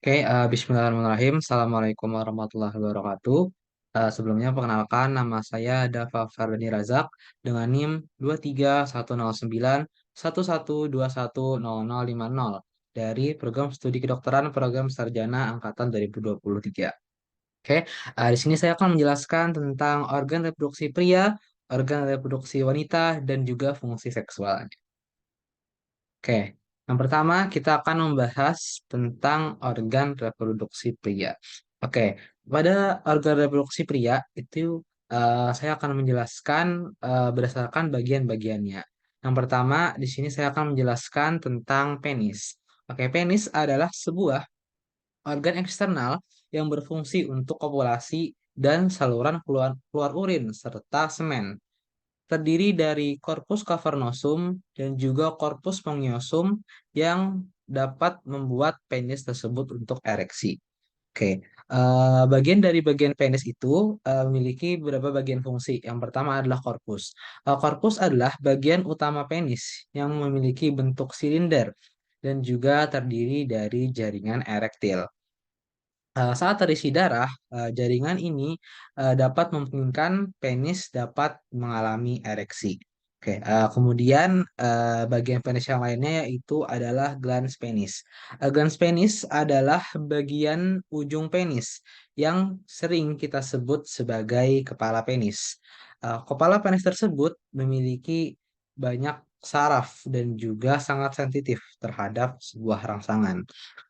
Oke, Bismillahirrahmanirrahim. Assalamualaikum warahmatullahi wabarakatuh. Sebelumnya perkenalkan nama saya Dava Fardani Razak dengan NIM 2310911210050 dari Program Studi Kedokteran Program Sarjana Angkatan 2023. Oke, di sini saya akan menjelaskan tentang organ reproduksi pria, organ reproduksi wanita, dan juga fungsi seksual. Oke, yang pertama kita akan membahas tentang organ reproduksi pria. Oke, pada organ reproduksi pria itu saya akan menjelaskan berdasarkan bagian-bagiannya. Yang pertama, di sini saya akan menjelaskan tentang penis. Oke, penis adalah sebuah organ eksternal yang berfungsi untuk kopulasi dan saluran keluar, keluar urin serta semen, terdiri dari korpus cavernosum dan juga korpus spongiosum yang dapat membuat penis tersebut untuk ereksi. Oke, bagian dari bagian penis itu memiliki beberapa bagian fungsi. Yang pertama adalah korpus. Korpus adalah bagian utama penis yang memiliki bentuk silinder dan juga terdiri dari jaringan erektil. Saat terisi darah, jaringan ini dapat memungkinkan penis dapat mengalami ereksi. Oke, kemudian bagian penis yang lainnya yaitu adalah glans penis. Glans penis adalah bagian ujung penis yang sering kita sebut sebagai kepala penis. Kepala penis tersebut memiliki banyak saraf dan juga sangat sensitif terhadap sebuah rangsangan.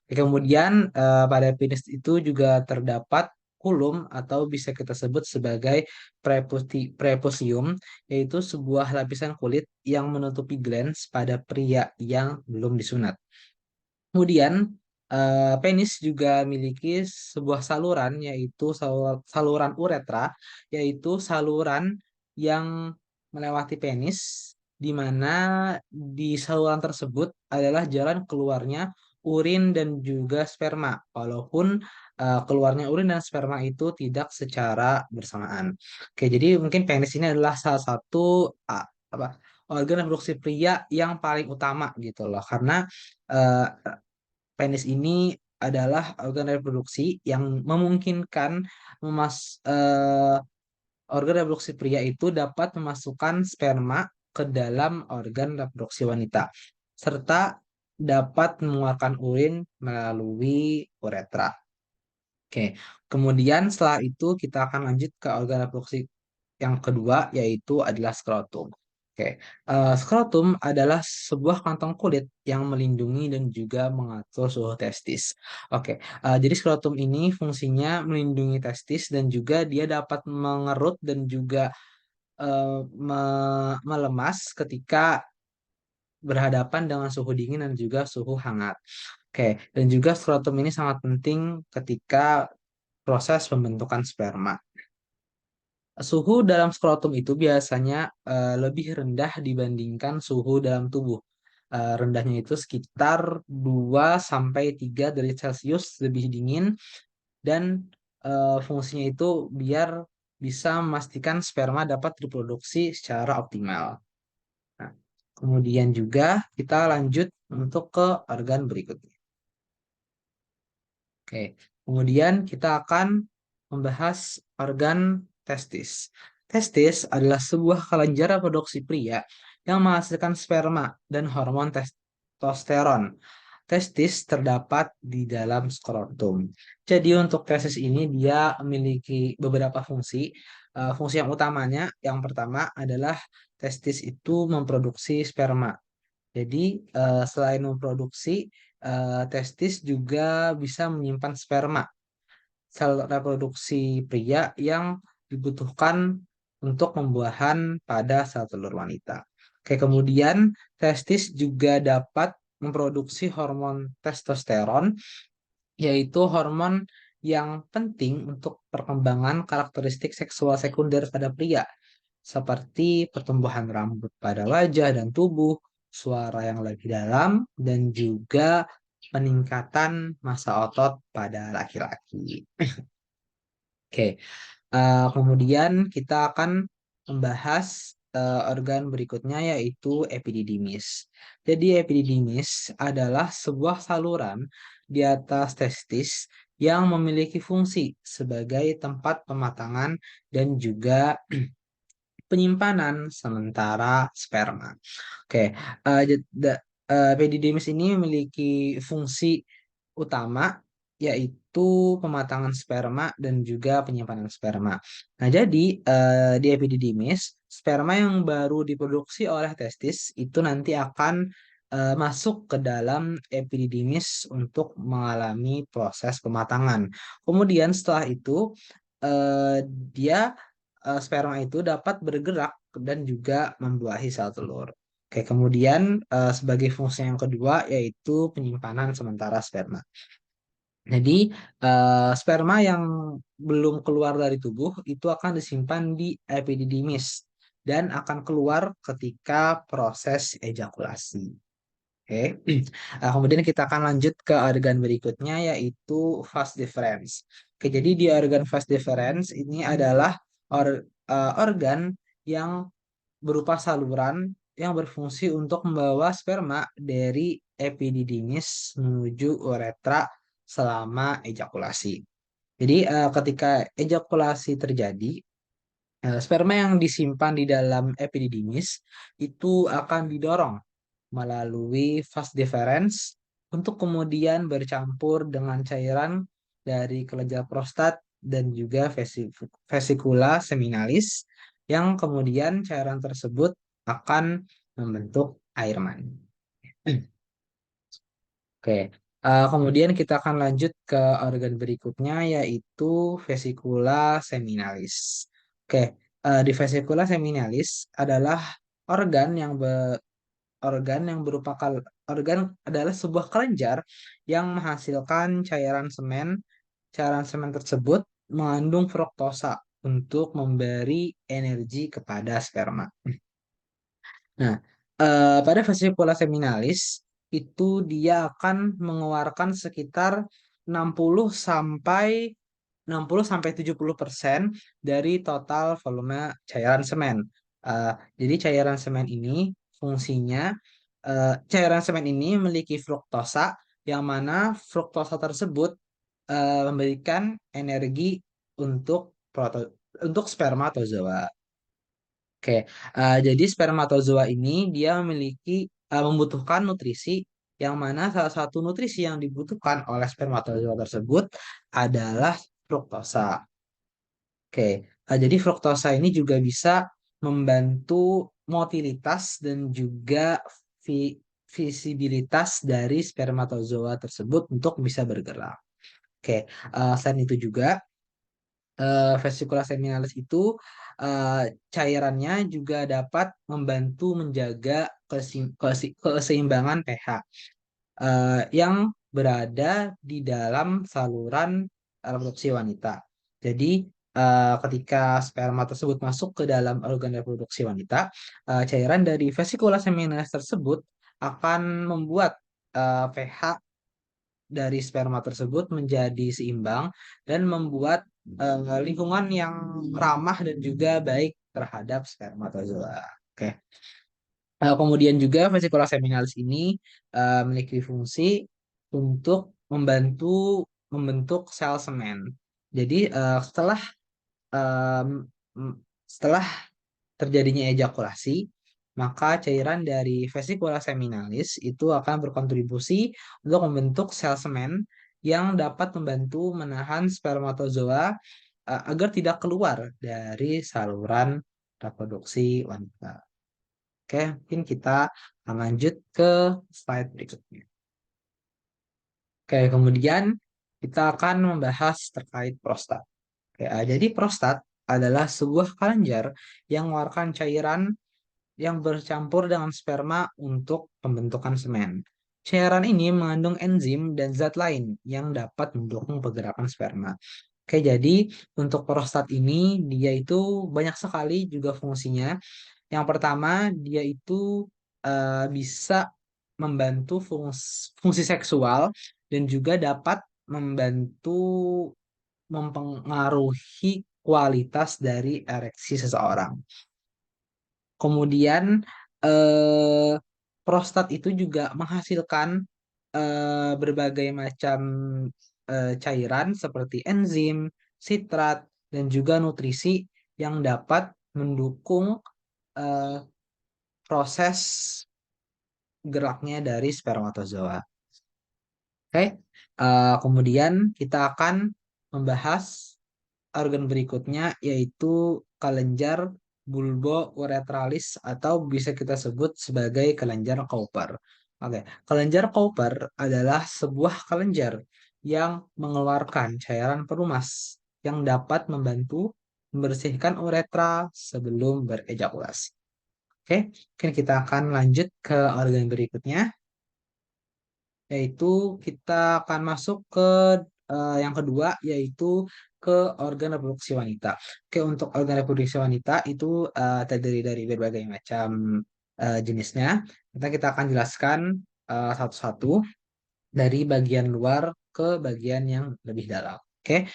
Kemudian pada penis itu juga terdapat kulum atau bisa kita sebut sebagai prepusium, yaitu sebuah lapisan kulit yang menutupi glans pada pria yang belum disunat. Kemudian penis juga memiliki sebuah saluran, yaitu saluran uretra, yaitu saluran yang melewati penis, di mana di saluran tersebut adalah jalan keluarnya urin dan juga sperma, walaupun keluarnya urin dan sperma itu tidak secara bersamaan. Oke, jadi mungkin penis ini adalah salah satu apa organ reproduksi pria yang paling utama gitu loh, karena eh, penis ini adalah organ reproduksi yang memungkinkan organ reproduksi pria itu dapat memasukkan sperma ke dalam organ reproduksi wanita, serta dapat mengeluarkan urin melalui uretra. Oke, kemudian setelah itu kita akan lanjut ke organ reproduksi yang kedua, yaitu adalah skrotum. Oke, skrotum adalah sebuah kantong kulit yang melindungi dan juga mengatur suhu testis. Oke, jadi skrotum ini fungsinya melindungi testis dan juga dia dapat mengerut dan juga melemas ketika berhadapan dengan suhu dingin dan juga suhu hangat. Oke, dan juga skrotum ini sangat penting ketika proses pembentukan sperma. Suhu dalam skrotum itu biasanya lebih rendah dibandingkan suhu dalam tubuh. Rendahnya itu sekitar 2 sampai 3 derajat Celcius lebih dingin, dan fungsinya itu biar bisa memastikan sperma dapat diproduksi secara optimal. Nah, kemudian juga kita lanjut untuk ke organ berikutnya. Oke, kemudian kita akan membahas organ testis. Testis adalah sebuah kelenjar reproduksi pria yang menghasilkan sperma dan hormon testosteron. Testis terdapat di dalam skrotum. Jadi untuk testis ini dia memiliki beberapa fungsi. Fungsi yang utamanya, yang pertama adalah testis itu memproduksi sperma. Jadi selain memproduksi, testis juga bisa menyimpan sperma, sel reproduksi pria yang dibutuhkan untuk pembuahan pada sel telur wanita. Oke, kemudian testis juga dapat memproduksi hormon testosteron, yaitu hormon yang penting untuk perkembangan karakteristik seksual sekunder pada pria, seperti pertumbuhan rambut pada wajah dan tubuh, suara yang lebih dalam, dan juga peningkatan massa otot pada laki-laki. Oke, kemudian kita akan membahas organ berikutnya, yaitu epididymis. Jadi epididymis adalah sebuah saluran di atas testis yang memiliki fungsi sebagai tempat pematangan dan juga penyimpanan sementara sperma. Oke, epididymis ini memiliki fungsi utama yaitu pematangan sperma dan juga penyimpanan sperma. Nah, jadi di epididymis, sperma yang baru diproduksi oleh testis itu nanti akan masuk ke dalam epididymis untuk mengalami proses pematangan. Kemudian setelah itu eh, dia sperma itu dapat bergerak dan juga membuahi sel telur. Oke, kemudian sebagai fungsi yang kedua yaitu penyimpanan sementara sperma. Jadi sperma yang belum keluar dari tubuh itu akan disimpan di epididymis dan akan keluar ketika proses ejakulasi. Oke. Kemudian kita akan lanjut ke organ berikutnya yaitu vas deferens. Oke, jadi di organ vas deferens ini adalah organ yang berupa saluran yang berfungsi untuk membawa sperma dari epididymis menuju uretra selama ejakulasi. Jadi ketika ejakulasi terjadi, sperma yang disimpan di dalam epididymis itu akan didorong melalui vas deferens untuk kemudian bercampur dengan cairan dari kelenjar prostat dan juga vesikula seminalis yang kemudian cairan tersebut akan membentuk air mani. Oke, kemudian kita akan lanjut ke organ berikutnya yaitu vesikula seminalis. Oke, di vesikula seminalis adalah organ yang organ yang berupa organ adalah sebuah kelenjar yang menghasilkan cairan semen. Cairan semen tersebut mengandung fruktosa untuk memberi energi kepada sperma. Nah, pada vesicula seminalis itu dia akan mengeluarkan sekitar 60 sampai 70% dari total volume cairan semen. Eh, jadi cairan semen ini fungsinya cairan semen ini memiliki fruktosa yang mana fruktosa tersebut memberikan energi untuk untuk spermatozoa. Oke, jadi spermatozoa ini dia memiliki membutuhkan nutrisi yang mana salah satu nutrisi yang dibutuhkan oleh spermatozoa tersebut adalah fruktosa. Oke, jadi fruktosa ini juga bisa membantu motilitas dan juga vi- visibilitas dari spermatozoa tersebut untuk bisa bergerak. Oke, selain itu juga vesicula seminalis itu eh, cairannya juga dapat membantu menjaga keseimbangan pH yang berada di dalam saluran reproduksi wanita. Jadi ketika sperma tersebut masuk ke dalam organ reproduksi wanita, cairan dari vesicula seminalis tersebut akan membuat pH dari sperma tersebut menjadi seimbang dan membuat lingkungan yang ramah dan juga baik terhadap spermatozoa. Oke. Kemudian juga vesicula seminalis ini memiliki fungsi untuk membantu membentuk sel semen. Jadi em, m- setelah terjadinya ejakulasi, maka cairan dari vesicula seminalis itu akan berkontribusi untuk membentuk sel semen yang dapat membantu menahan spermatozoa agar tidak keluar dari saluran reproduksi wanita. Oke, mungkin kita akan lanjut ke slide berikutnya. Oke, kemudian kita akan membahas terkait prostat. Oke, jadi prostat adalah sebuah kelenjar yang mengeluarkan cairan yang bercampur dengan sperma untuk pembentukan semen. Cairan ini mengandung enzim dan zat lain yang dapat mendukung pergerakan sperma. Oke, jadi untuk prostat ini dia itu banyak sekali juga fungsinya. Yang pertama, dia itu bisa membantu fungsi seksual dan juga dapat membantu mempengaruhi kualitas dari ereksi seseorang. Kemudian eh, prostat itu juga menghasilkan berbagai macam cairan seperti enzim, sitrat, dan juga nutrisi yang dapat mendukung eh, proses geraknya dari spermatozoa. Oke, kemudian kita akan membahas organ berikutnya yaitu kelenjar bulbo-uretralis atau bisa kita sebut sebagai kelenjar Cowper. Oke, kelenjar Cowper adalah sebuah kelenjar yang mengeluarkan cairan pelumas yang dapat membantu membersihkan uretra sebelum berejakulasi. Oke, mungkin kita akan lanjut ke organ berikutnya, yaitu kita akan masuk ke yang kedua, yaitu ke organ reproduksi wanita. Oke, untuk organ reproduksi wanita itu terdiri dari berbagai macam jenisnya. Kita akan jelaskan satu-satu dari bagian luar ke bagian yang lebih dalam. Oke.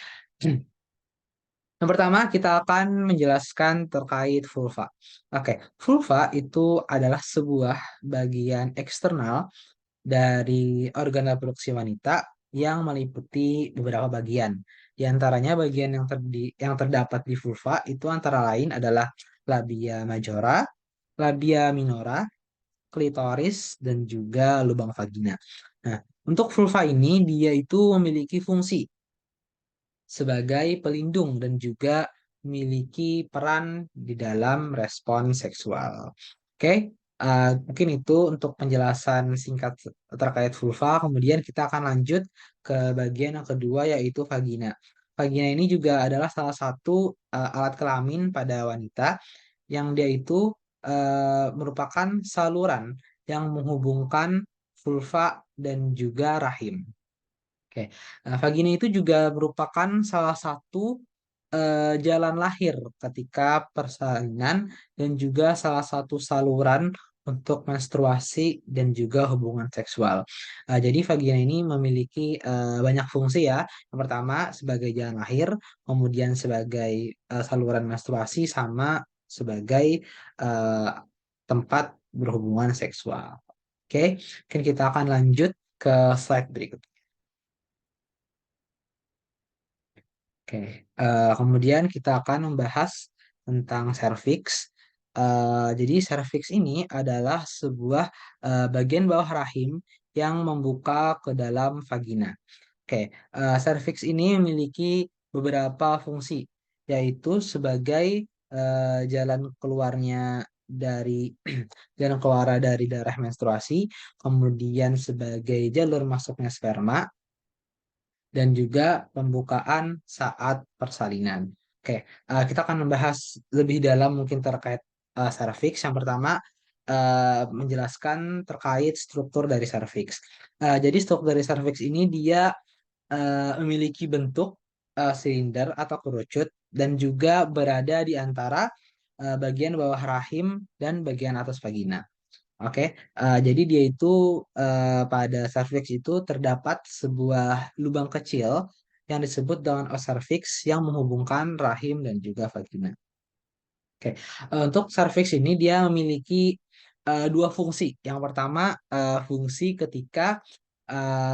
Yang pertama, kita akan menjelaskan terkait vulva. Oke, vulva itu adalah sebuah bagian eksternal dari organ reproduksi wanita yang meliputi beberapa bagian. Di antaranya bagian yang terdapat di vulva itu antara lain adalah labia majora, labia minora, klitoris, dan juga lubang vagina. Nah, untuk vulva ini dia itu memiliki fungsi sebagai pelindung dan juga memiliki peran di dalam respon seksual. Oke, mungkin itu untuk penjelasan singkat terkait vulva. Kemudian kita akan lanjut ke bagian yang kedua yaitu vagina. Vagina ini juga adalah salah satu alat kelamin pada wanita yang dia itu merupakan saluran yang menghubungkan vulva dan juga rahim. Oke, vagina itu juga merupakan salah satu jalan lahir ketika persalinan dan juga salah satu saluran untuk menstruasi dan juga hubungan seksual. Jadi vagina ini memiliki banyak fungsi ya. Yang pertama sebagai jalan lahir, kemudian sebagai saluran menstruasi sama sebagai eh, tempat berhubungan seksual. Oke, mungkin kita akan lanjut ke slide berikut. Oke, kemudian kita akan membahas tentang serviks. Jadi serviks ini adalah sebuah bagian bawah rahim yang membuka ke dalam vagina. Oke, serviks ini memiliki beberapa fungsi, yaitu sebagai jalan keluarnya dari jalan keluar dari darah menstruasi, kemudian sebagai jalur masuknya sperma, dan juga pembukaan saat persalinan. Oke, kita akan membahas lebih dalam mungkin terkait serviks. Yang pertama, menjelaskan terkait struktur dari serviks. Jadi struktur dari serviks ini dia memiliki bentuk silinder atau kerucut dan juga berada di antara bagian bawah rahim dan bagian atas vagina. Oke, jadi dia itu pada serviks itu terdapat sebuah lubang kecil yang disebut dengan os cervix yang menghubungkan rahim dan juga vagina. Oke, untuk serviks ini dia memiliki dua fungsi. Yang pertama, fungsi ketika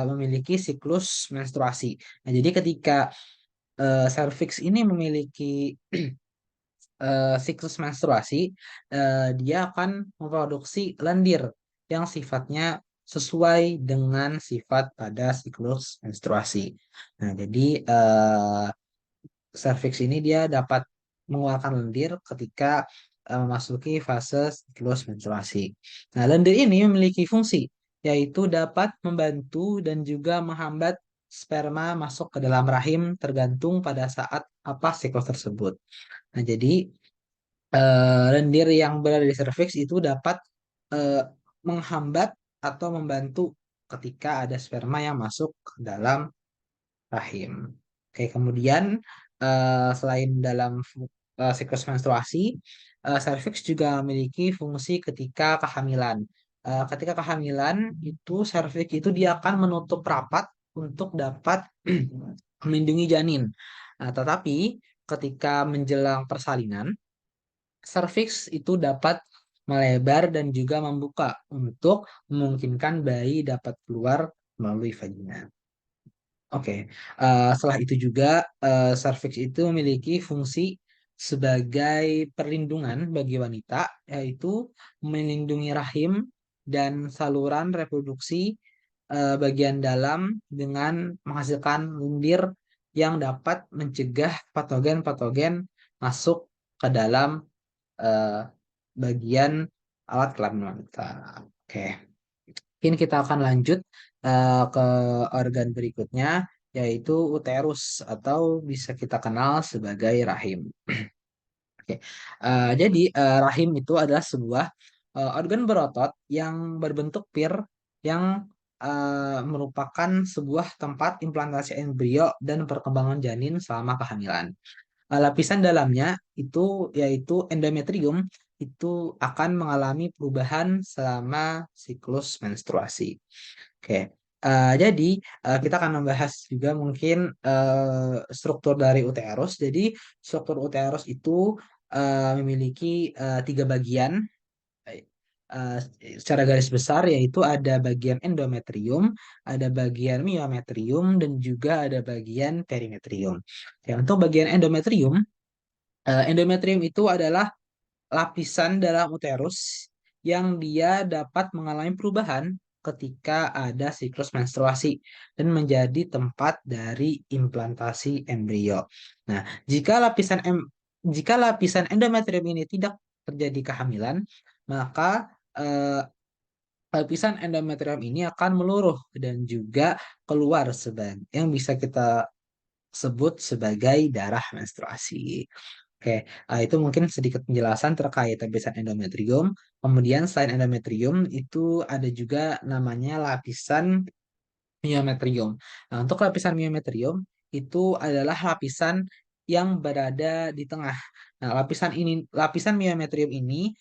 memiliki siklus menstruasi. Nah, jadi ketika serviks ini memiliki siklus menstruasi, dia akan memproduksi lendir yang sifatnya sesuai dengan sifat pada siklus menstruasi. Nah, jadi serviks ini dia dapat mengeluarkan lendir ketika memasuki fase siklus menstruasi. Nah, lendir ini memiliki fungsi yaitu dapat membantu dan juga menghambat sperma masuk ke dalam rahim tergantung pada saat apa siklus tersebut. Nah, jadi lendir yang berada di serviks itu dapat eh, menghambat atau membantu ketika ada sperma yang masuk ke dalam rahim. Oke, kemudian selain dalam siklus menstruasi, serviks juga memiliki fungsi ketika kehamilan. Ketika kehamilan itu serviks itu dia akan menutup rapat untuk dapat melindungi janin. Nah, tetapi ketika menjelang persalinan serviks itu dapat melebar dan juga membuka untuk memungkinkan bayi dapat keluar melalui vagina. Oke, setelah itu juga serviks itu memiliki fungsi sebagai perlindungan bagi wanita, yaitu melindungi rahim dan saluran reproduksi bagian dalam dengan menghasilkan lendir yang dapat mencegah patogen-patogen masuk ke dalam eh, bagian alat kelamin wanita. Oke. Mungkin kita akan lanjut ke organ berikutnya, yaitu uterus atau bisa kita kenal sebagai rahim. Oke. Jadi rahim itu adalah sebuah organ berotot yang berbentuk pir yang merupakan sebuah tempat implantasi embrio dan perkembangan janin selama kehamilan. Lapisan dalamnya itu yaitu endometrium itu akan mengalami perubahan selama siklus menstruasi. Oke, jadi kita akan membahas juga mungkin struktur dari uterus. Jadi struktur uterus itu memiliki tiga bagian eh, eh, secara garis besar, yaitu ada bagian endometrium, ada bagian myometrium, dan juga ada bagian perimetrium. Ya, untuk bagian endometrium, endometrium itu adalah lapisan dalam uterus yang dia dapat mengalami perubahan ketika ada siklus menstruasi dan menjadi tempat dari implantasi embrio. Nah, jika lapisan endometrium ini tidak terjadi kehamilan, maka lapisan endometrium ini akan meluruh dan juga keluar sebagai yang bisa kita sebut sebagai darah menstruasi. Oke, itu mungkin sedikit penjelasan terkait lapisan endometrium. Kemudian selain endometrium itu ada juga namanya lapisan myometrium. Nah, untuk lapisan myometrium itu adalah lapisan yang berada di tengah. Nah, lapisan myometrium ini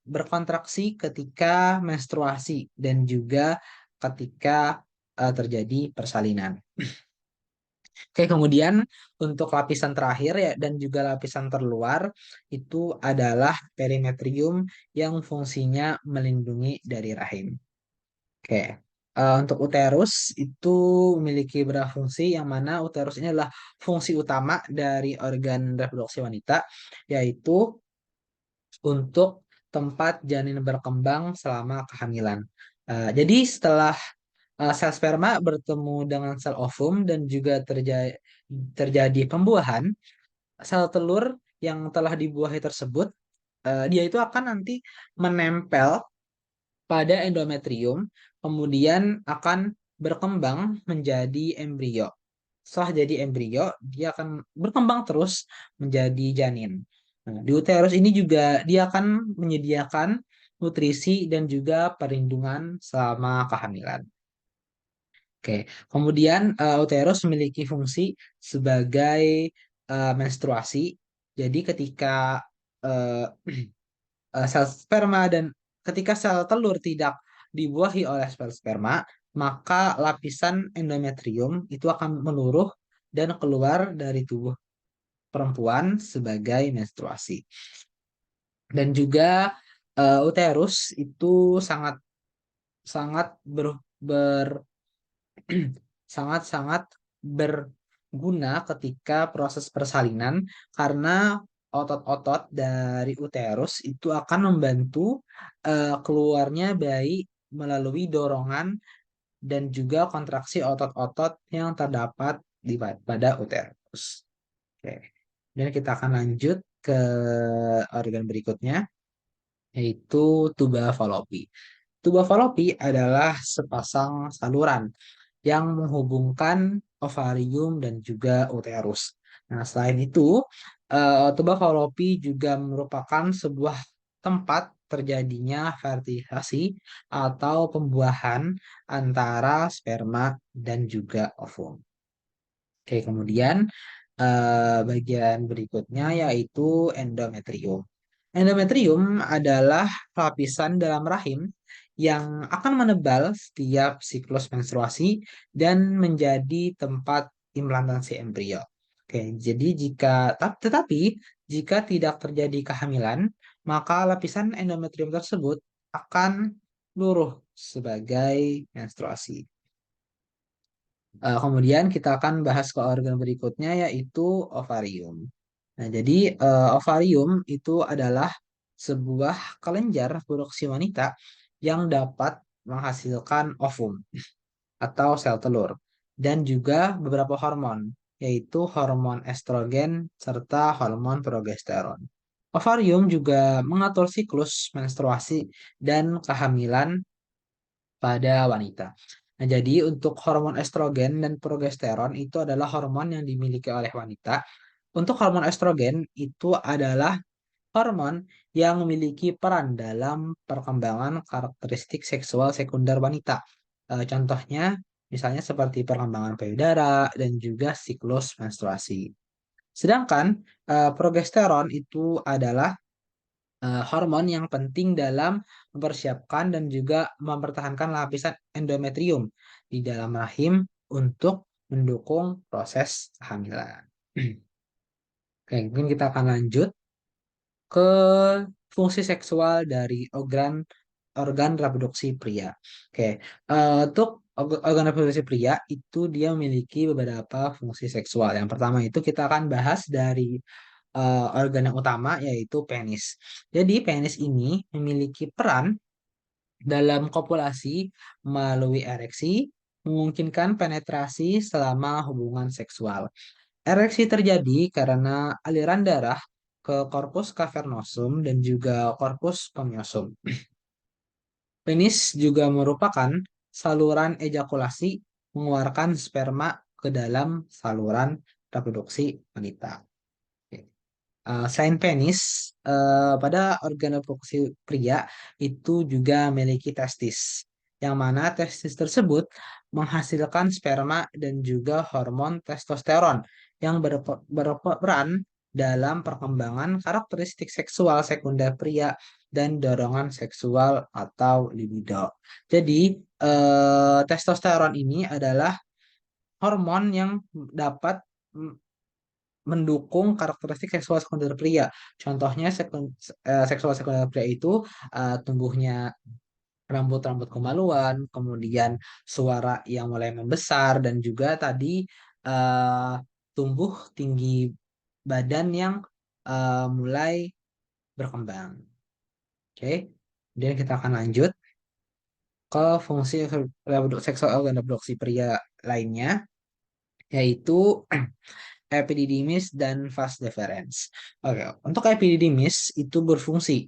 berkontraksi ketika menstruasi dan juga ketika terjadi persalinan. Oke, kemudian untuk lapisan terakhir ya dan juga lapisan terluar itu adalah perimetrium yang fungsinya melindungi dari rahim. Oke, untuk uterus itu memiliki beberapa fungsi yang mana uterus ini adalah fungsi utama dari organ reproduksi wanita, yaitu untuk tempat janin berkembang selama kehamilan. Jadi setelah sel sperma bertemu dengan sel ovum dan juga terjadi pembuahan, sel telur yang telah dibuahi tersebut, dia itu akan nanti menempel pada endometrium, kemudian akan berkembang menjadi embrio. Setelah jadi embrio, dia akan berkembang terus menjadi janin. Nah, di uterus ini juga dia akan menyediakan nutrisi dan juga perlindungan selama kehamilan. Oke, kemudian uterus memiliki fungsi sebagai menstruasi. Jadi eh, sel sperma dan ketika sel telur tidak dibuahi oleh sel sperma, maka lapisan endometrium itu akan meluruh dan keluar dari tubuh perempuan sebagai menstruasi. Dan juga uterus itu sangat sangat ber sangat-sangat berguna ketika proses persalinan karena otot-otot dari uterus itu akan membantu keluarnya bayi melalui dorongan dan juga kontraksi otot-otot yang terdapat pada uterus. Oke. Dan kita akan lanjut ke organ berikutnya, yaitu tuba falopi. Tuba falopi adalah sepasang saluran yang menghubungkan ovarium dan juga uterus. Nah, selain itu, tuba falopi juga merupakan sebuah tempat terjadinya fertilisasi atau pembuahan antara sperma dan juga ovum. Oke, kemudian bagian berikutnya yaitu endometrium. Endometrium adalah lapisan dalam rahim yang akan menebal setiap siklus menstruasi dan menjadi tempat implantasi embrio. Oke, jadi tetapi jika tidak terjadi kehamilan, maka lapisan endometrium tersebut akan luruh sebagai menstruasi. Kemudian kita akan bahas ke organ berikutnya yaitu ovarium. Nah, jadi ovarium itu adalah sebuah kelenjar reproduksi wanita yang dapat menghasilkan ovum atau sel telur dan juga beberapa hormon, yaitu hormon estrogen serta hormon progesteron. Ovarium juga mengatur siklus menstruasi dan kehamilan pada wanita. Nah, jadi untuk hormon estrogen dan progesteron itu adalah hormon yang dimiliki oleh wanita. Untuk hormon estrogen itu adalah hormon yang memiliki peran dalam perkembangan karakteristik seksual sekunder wanita. Contohnya misalnya seperti perkembangan payudara dan juga siklus menstruasi. Sedangkan progesteron itu adalah hormon yang penting dalam mempersiapkan dan juga mempertahankan lapisan endometrium di dalam rahim untuk mendukung proses kehamilan. Oke, mungkin kita akan lanjut ke fungsi seksual dari organ organ reproduksi pria. Oke, untuk organ reproduksi pria itu dia memiliki beberapa fungsi seksual. Yang pertama itu kita akan bahas dari organ yang utama yaitu penis. Jadi penis ini memiliki peran dalam kopulasi melalui ereksi, memungkinkan penetrasi selama hubungan seksual. Ereksi terjadi karena aliran darah ke korpus cavernosum dan juga korpus spermosum. Penis juga merupakan saluran ejakulasi mengeluarkan sperma ke dalam saluran reproduksi wanita. Selain penis, pada organ reproduksi pria itu juga memiliki testis, yang mana testis tersebut menghasilkan sperma dan juga hormon testosteron yang berperan dalam perkembangan karakteristik seksual sekunder pria dan dorongan seksual atau libido. Jadi, testosteron ini adalah hormon yang dapat mendukung karakteristik seksual sekunder pria. Contohnya seksual sekunder pria itu tumbuhnya rambut-rambut kemaluan, kemudian suara yang mulai membesar dan juga tadi eh, tumbuh tinggi badan yang mulai berkembang. Oke, kemudian kita akan lanjut ke fungsi seksual organ reproduksi pria lainnya, yaitu epididymis dan vas deferens. Oke, untuk epididymis itu berfungsi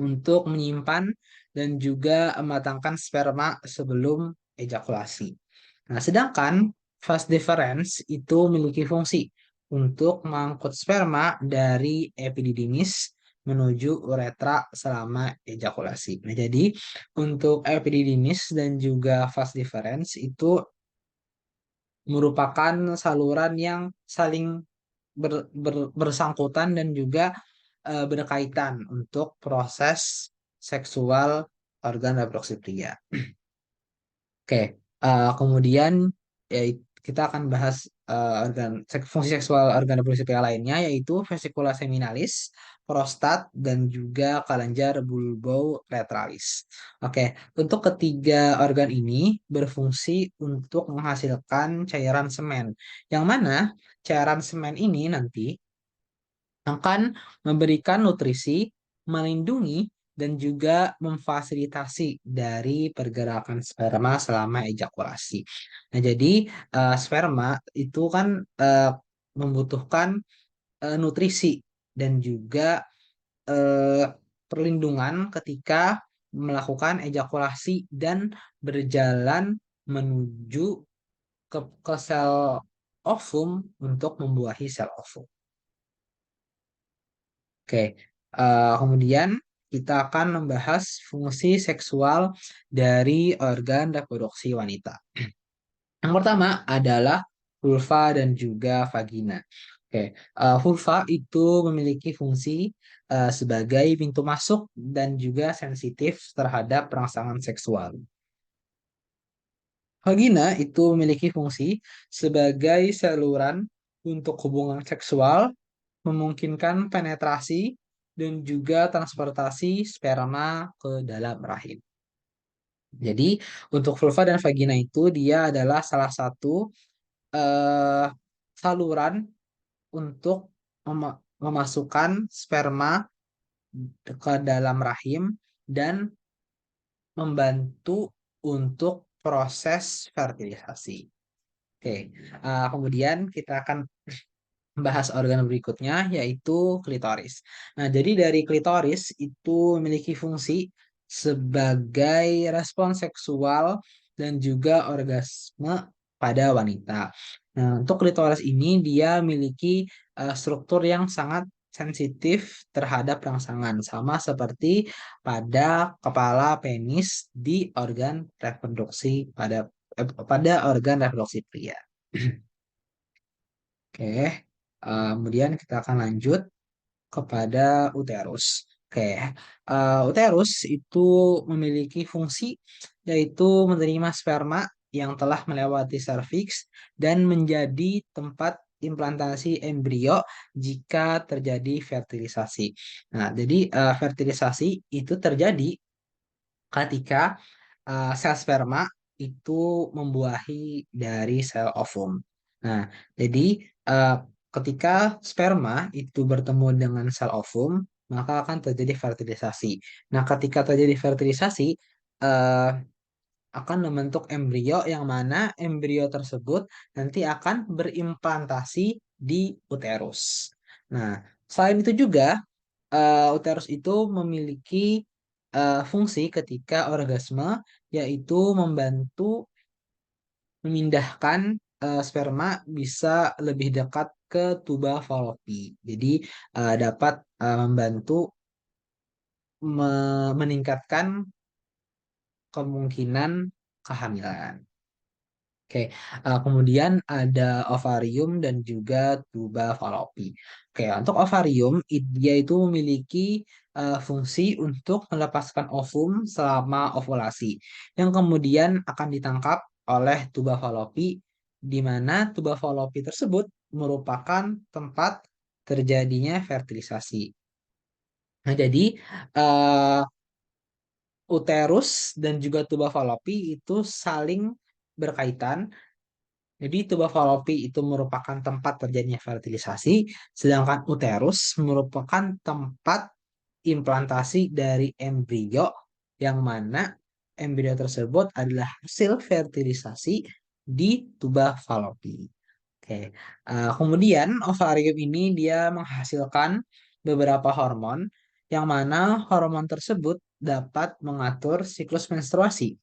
untuk menyimpan dan juga mematangkan sperma sebelum ejakulasi. Nah, sedangkan vas deferens itu memiliki fungsi untuk mengangkut sperma dari epididymis menuju uretra selama ejakulasi. Nah, jadi untuk epididymis dan juga vas deferens itu merupakan saluran yang saling bersangkutan dan juga berkaitan untuk proses seksual organ reproduksi pria. Oke, kemudian ya, kita akan bahas fungsi seksual organ reproduksi pria lainnya yaitu vesicula seminalis, prostat, dan juga kelenjar bulboretralis. Oke, untuk ketiga organ ini berfungsi untuk menghasilkan cairan semen, yang mana cairan semen ini nanti akan memberikan nutrisi, melindungi, dan juga memfasilitasi dari pergerakan sperma selama ejakulasi. Nah, jadi sperma itu kan membutuhkan nutrisi dan juga eh, perlindungan ketika melakukan ejakulasi dan berjalan menuju ke sel ovum untuk membuahi sel ovum. Oke, kemudian kita akan membahas fungsi seksual dari organ reproduksi wanita. Yang pertama adalah vulva dan juga vagina. Oke, vulva itu memiliki fungsi sebagai pintu masuk dan juga sensitif terhadap rangsangan seksual. Vagina itu memiliki fungsi sebagai saluran untuk hubungan seksual, memungkinkan penetrasi dan juga transportasi sperma ke dalam rahim. Jadi untuk vulva dan vagina itu dia adalah salah satu eh, saluran untuk memasukkan sperma ke dalam rahim dan membantu untuk proses fertilisasi. Oke, kemudian kita akan bahas organ berikutnya yaitu klitoris. Nah, jadi dari klitoris itu memiliki fungsi sebagai respon seksual dan juga orgasme pada wanita. Nah, untuk klitoris ini dia memiliki struktur yang sangat sensitif terhadap rangsangan, sama seperti pada kepala penis di organ reproduksi pada organ reproduksi pria. Oke, kemudian kita akan lanjut kepada uterus. Oke, uterus itu memiliki fungsi yaitu menerima sperma yang telah melewati serviks dan menjadi tempat implantasi embrio jika terjadi fertilisasi. Nah, jadi fertilisasi itu terjadi ketika sel sperma itu membuahi dari sel ovum. Nah, jadi uh, ketika sperma itu bertemu dengan sel ovum, maka akan terjadi fertilisasi. Nah, ketika terjadi fertilisasi, uh, akan membentuk embrio yang mana embrio tersebut nanti akan berimplantasi di uterus. Nah, selain itu juga uterus itu memiliki fungsi ketika orgasme, yaitu membantu memindahkan sperma bisa lebih dekat ke tuba falopi. Jadi dapat membantu meningkatkan kemungkinan kehamilan. Oke, kemudian ada ovarium dan juga tuba falopi. Oke, untuk ovarium, dia itu memiliki fungsi untuk melepaskan ovum selama ovulasi, yang kemudian akan ditangkap oleh tuba falopi, di mana tuba falopi tersebut merupakan tempat terjadinya fertilisasi. Nah, jadi eh, uterus dan juga tuba falopi itu saling berkaitan. Jadi tuba falopi itu merupakan tempat terjadinya fertilisasi, sedangkan uterus merupakan tempat implantasi dari embrio yang mana embrio tersebut adalah hasil fertilisasi di tuba falopi. Oke. Kemudian ovarium ini dia menghasilkan beberapa hormon yang mana hormon tersebut dapat mengatur siklus menstruasi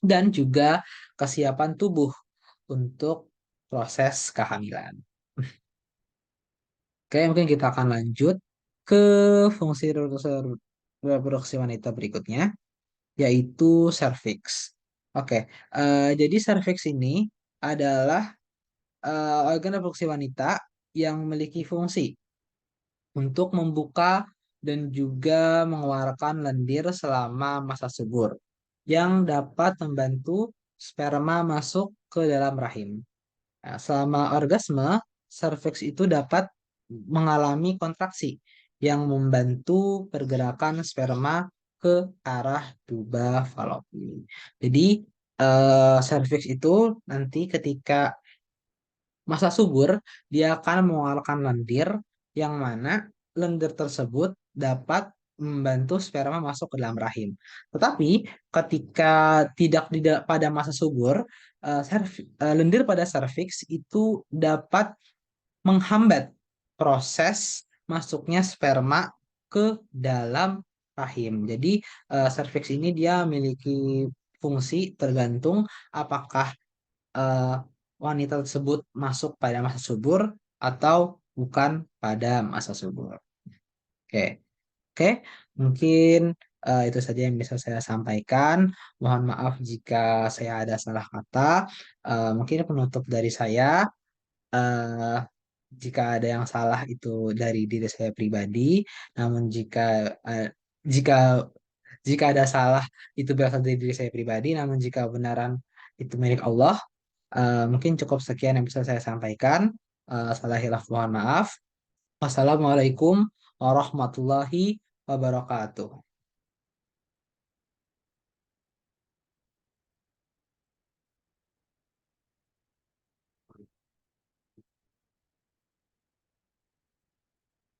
dan juga kesiapan tubuh untuk proses kehamilan. Oke, mungkin kita akan lanjut ke fungsi reproduksi wanita berikutnya, yaitu serviks. Oke, jadi serviks ini adalah organ reproduksi wanita yang memiliki fungsi untuk membuka dan juga mengeluarkan lendir selama masa subur, yang dapat membantu sperma masuk ke dalam rahim. Nah, selama orgasme, serviks itu dapat mengalami kontraksi yang membantu pergerakan sperma ke arah tuba falopi. Jadi, serviks itu nanti ketika masa subur, dia akan mengeluarkan lendir yang mana lendir tersebut dapat membantu sperma masuk ke dalam rahim. Tetapi ketika tidak pada masa subur, lendir pada serviks itu dapat menghambat proses masuknya sperma ke dalam rahim. Jadi serviks ini dia memiliki fungsi tergantung apakah eh, wanita tersebut masuk pada masa subur atau bukan pada masa subur. Oke, oke, mungkin itu saja yang bisa saya sampaikan. Mohon maaf jika saya ada salah kata. Mungkin penutup dari saya, eh, jika ada yang salah itu dari diri saya pribadi. Namun eh, jika jika ada salah itu berasal dari diri saya pribadi. Namun jika benaran itu milik Allah. Mungkin cukup sekian yang bisa saya sampaikan. Salah hilaf mohon maaf. Wassalamualaikum warahmatullahi wabarakatuh.